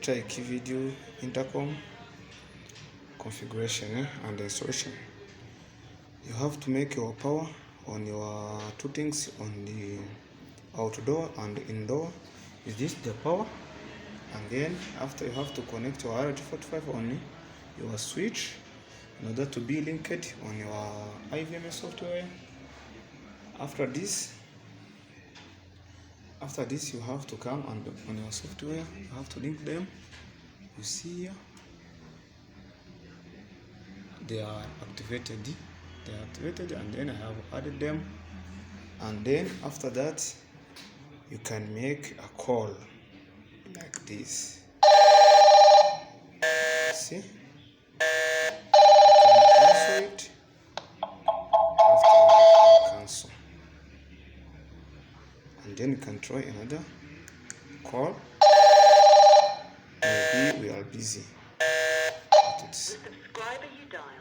try Hikvision intercom configuration and installation. You have to make your power on your two things, on the outdoor and indoor. Is this the power? And then after, you have to connect your RJ45 on your switch in order to be linked on your IVMS software. After this you have to come and on your software you have to link them. You see here they are activated, and then I have added them, and then after that you can make a call like this. See, you can cancel it after you cancel, and then you can try another call. Maybe we are busy. Subscriber you dial